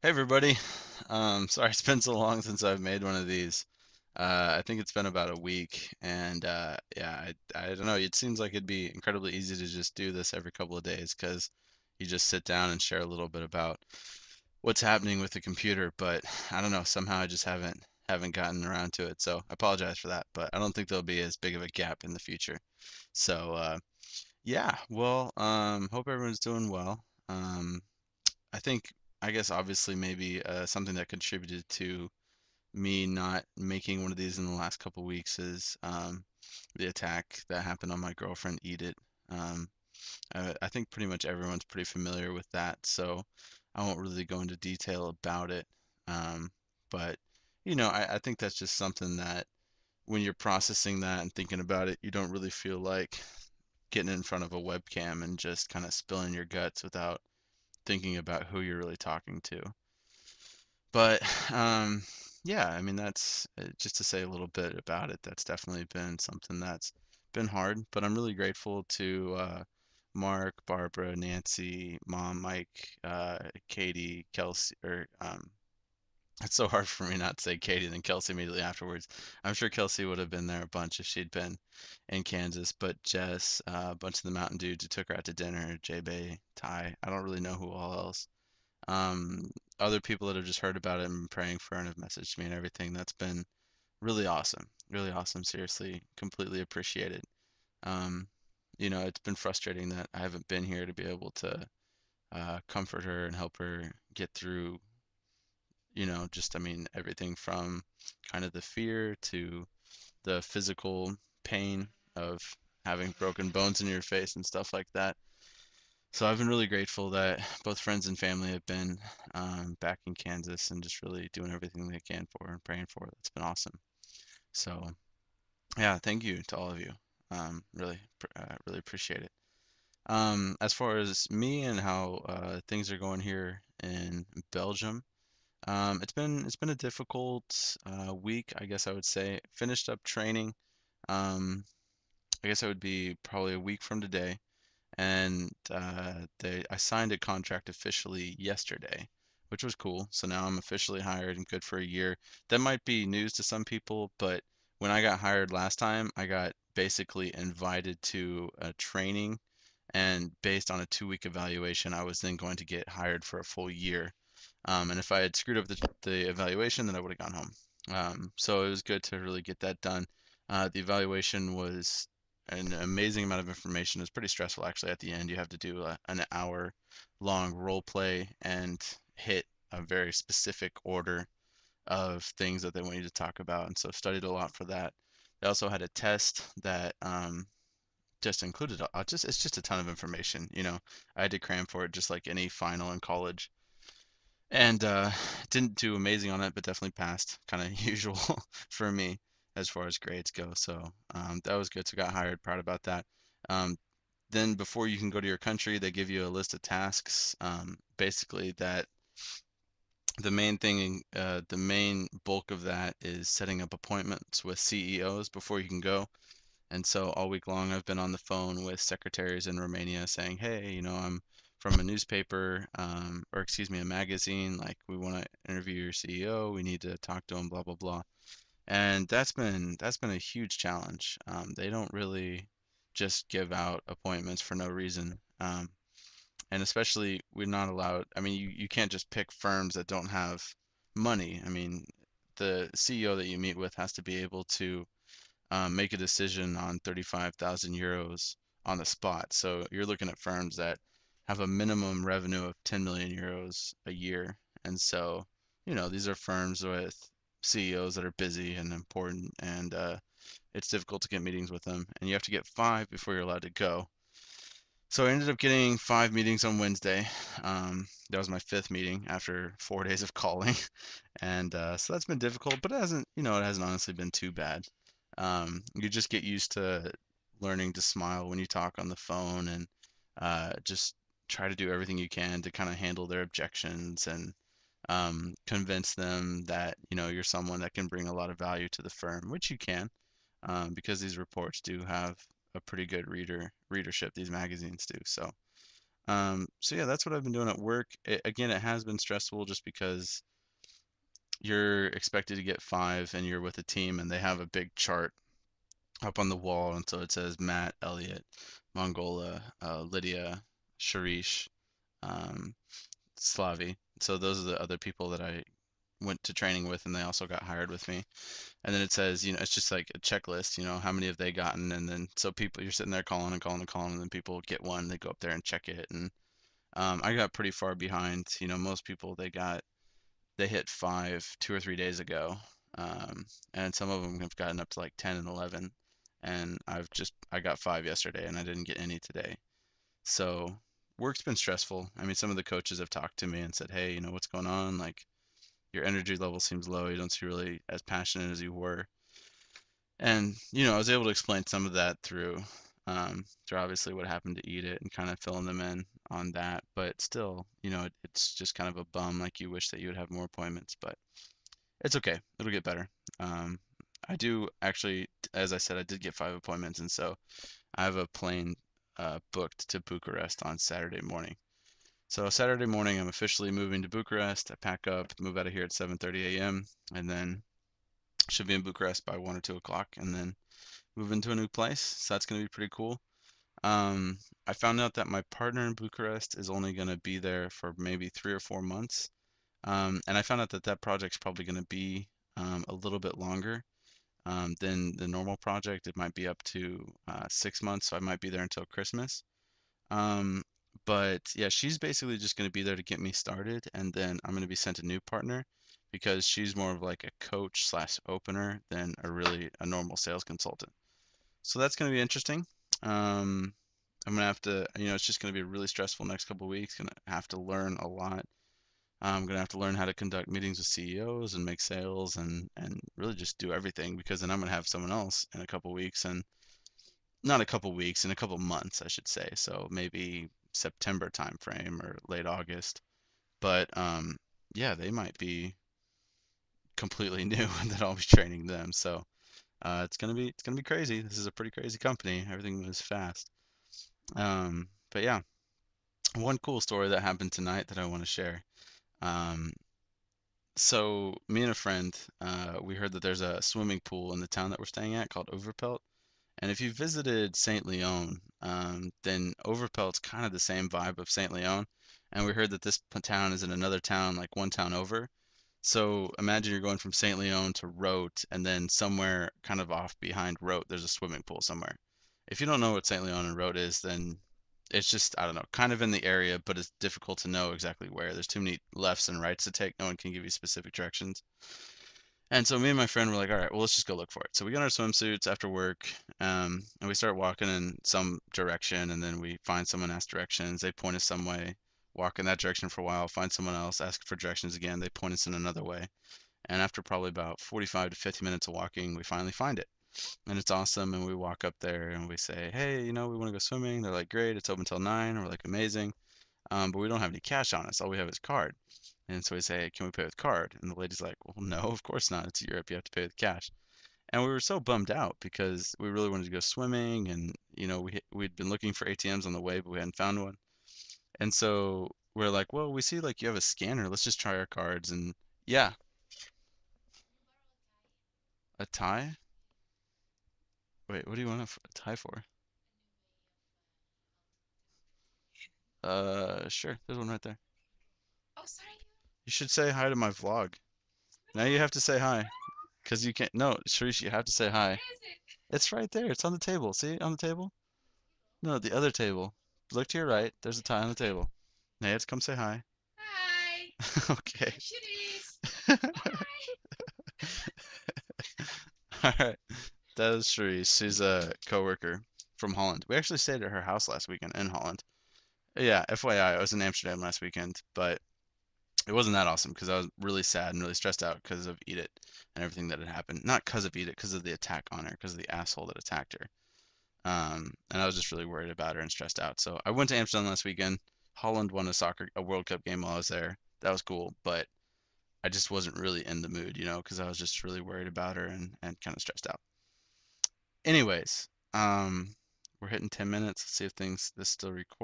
Hey everybody. Sorry it's been so long since I've made one of these. I think it's been about a week, and yeah, I don't know. It seems like it'd be incredibly easy to just do this every couple of days because you just sit down and share a little bit about what's happening with the computer. But I don't know. Somehow I just haven't gotten around to it. So I apologize for that. But I don't think there'll be as big of a gap in the future. So yeah. Well, hope everyone's doing well. I think, I guess obviously maybe something that contributed to me not making one of these in the last couple weeks is the attack that happened on my girlfriend Edith. Um, I think pretty much everyone's pretty familiar with that, so I won't really go into detail about it. Um, but I think that's just something that when you're processing that and thinking about it, you don't really feel like getting in front of a webcam and just kind of spilling your guts without thinking about who you're really talking to. But yeah, I mean that's just to say a little bit about it. That's definitely been something that's been hard, but I'm really grateful to Mark, Barbara, Nancy, Mom, Mike, Katie, Kelsey, or it's so hard for me not to say Katie and then Kelsey immediately afterwards. I'm sure Kelsey would have been there a bunch if she'd been in Kansas, but Jess, a bunch of the Mountain dudes who took her out to dinner, J Bay, Ty, I don't really know who all else. um, Other people that have just heard about it and been praying for and have messaged me and everything. That's been really awesome. Really awesome. Seriously, completely appreciate it. Um, it's been frustrating that I haven't been here to be able to comfort her and help her get through, just, I mean, everything from kind of the fear to the physical pain of having broken bones in your face and stuff like that. So I've been really grateful that both friends and family have been back in Kansas and just really doing everything they can for her and praying for her. That's been awesome. So yeah, thank you to all of you. Really appreciate it. As far as me and how things are going here in Belgium, it's been a difficult week, I guess I would say. Finished up training. Um, I guess it would be probably a week from today, and I signed a contract officially yesterday, which was cool. So now I'm officially hired and good for a year. That might be news to some people, but when I got hired last time, I got basically invited to a training, and based on a 2-week evaluation, I was then going to get hired for a full year. And if I had screwed up the evaluation, then I would have gone home. So it was good to really get that done. The evaluation was an amazing amount of information. It was pretty stressful actually at the end. You have to do an hour long role play and hit a very specific order of things that they want you to talk about. And so studied a lot for that. They also had a test that just included just it's just a ton of information. I had to cram for it just like any final in college, and didn't do amazing on it, but definitely passed, kind of usual for me as far as grades go. So that was good. So got hired, proud about that. Um, then before you can go to your country, they give you a list of tasks. Basically, that the main bulk of that is setting up appointments with CEOs before you can go. And so all week long, I've been on the phone with secretaries in Romania saying, hey, I'm from a newspaper, or excuse me, a magazine. Like, we want to interview your CEO. We need to talk to him, blah, blah, blah. And that's been a huge challenge. They don't really just give out appointments for no reason. And especially, we're not allowed, I mean, you can't just pick firms that don't have money. I mean, the CEO that you meet with has to be able to make a decision on 35,000 euros on the spot. So you're looking at firms that have a minimum revenue of 10 million euros a year. And so, these are firms with CEOs that are busy and important, and it's difficult to get meetings with them. And you have to get five before you're allowed to go. So I ended up getting five meetings on Wednesday. That was my fifth meeting after 4 days of calling, and so that's been difficult, but it hasn't honestly been too bad. You just get used to learning to smile when you talk on the phone, and just try to do everything you can to kind of handle their objections and convince them that you're someone that can bring a lot of value to the firm, which you can, because these reports do have a pretty good readership. These magazines do. So So yeah, that's what I've been doing at work. Again, it has been stressful just because you're expected to get five and you're with a team and they have a big chart up on the wall, and so it says Matt, Elliot, Mongola, Lydia, Sharish, um, Slavi. So those are the other people that I went to training with, and they also got hired with me. And then it says, it's just like a checklist, how many have they gotten, and then so people, you're sitting there calling and calling and calling, and then people get one, they go up there and check it, and I got pretty far behind. Most people they hit five 2 or 3 days ago, and some of them have gotten up to like 10 and 11, and I got five yesterday, and I didn't get any today. So work's been stressful. I mean, some of the coaches have talked to me and said, hey, what's going on? Like your energy level seems low. You don't seem really as passionate as you were. And, I was able to explain some of that through obviously what happened to Eat It and kind of filling them in on that. But still, it's just kind of a bum. Like you wish that you would have more appointments, but it's okay. It'll get better. Um, I do actually, as I said, I did get five appointments, and so I have a plane booked to Bucharest on Saturday morning. So Saturday morning, I'm officially moving to Bucharest. I pack up, move out of here at 7:30 a.m., and then should be in Bucharest by 1 or 2 o'clock, and then move into a new place. So that's going to be pretty cool. I found out that my partner in Bucharest is only going to be there for maybe 3 or 4 months. And I found out that that project's probably going to be a little bit longer than the normal project. It might be up to 6 months, so I might be there until Christmas. Um, but yeah, she's basically just going to be there to get me started, and then I'm going to be sent a new partner because she's more of like a coach slash opener than a normal sales consultant. So that's going to be interesting. Um, I'm gonna have to, it's just gonna be a really stressful next couple of weeks. Gonna have to learn a lot. I'm gonna have to learn how to conduct meetings with CEOs and make sales and really just do everything because then I'm gonna have someone else in a couple of weeks and not a couple of weeks, in a couple of months, I should say. So maybe September timeframe or late August. But yeah, they might be completely new that I'll be training them. So it's gonna be crazy. This is a pretty crazy company. Everything moves fast. But yeah, one cool story that happened tonight that I want to share. Um, so me and a friend, we heard that there's a swimming pool in the town that we're staying at called Overpelt. And if you visited St. Leon, then Overpelt's kind of the same vibe of St. Leon. And we heard that this town is in another town, like one town over. So imagine you're going from St. Leon to Rote, and then somewhere kind of off behind Rote, there's a swimming pool somewhere. If you don't know what St. Leon and Rote is, then it's just, I don't know, kind of in the area, but it's difficult to know exactly where. There's too many lefts and rights to take. No one can give you specific directions. And so me and my friend were like, all right, well, let's just go look for it. So we got our swimsuits after work, and we start walking in some direction, and then we find someone, ask directions. They point us some way, walk in that direction for a while, find someone else, ask for directions again. They point us in another way. And after probably about 45 to 50 minutes of walking, we finally find it. And it's awesome. And we walk up there and we say, hey, we want to go swimming. They're like, great, it's open till 9. We're like, amazing. But we don't have any cash on us. All we have is card. And so we say, can we pay with card? And the lady's like, well, no, of course not. It's Europe. You have to pay with cash. And we were so bummed out because we really wanted to go swimming, and we'd been looking for ATMs on the way, but we hadn't found one. And so we're like, well, we see like you have a scanner. Let's just try our cards. And yeah, a tie? Wait, what do you want a tie for? Sure. There's one right there. You should say hi to my vlog. Now you have to say hi. Because you can't. No, Sharish, you have to say hi. It's right there. It's on the table. See, on the table? No, the other table. Look to your right. There's a tie on the table. Nate, come say hi. Okay. All right. That is Sharice. She's a coworker from Holland. We actually stayed at her house last weekend in Holland. Yeah, FYI, I was in Amsterdam last weekend, but it wasn't that awesome because I was really sad and really stressed out because of Eat It and everything that had happened. Not because of Eat It, because of the attack on her, because of the asshole that attacked her. And I was just really worried about her and stressed out. So I went to Amsterdam last weekend. Holland won a World Cup game while I was there. That was cool, but I just wasn't really in the mood, because I was just really worried about her and kind of stressed out. Anyways, we're hitting 10 minutes. Let's see if this still records.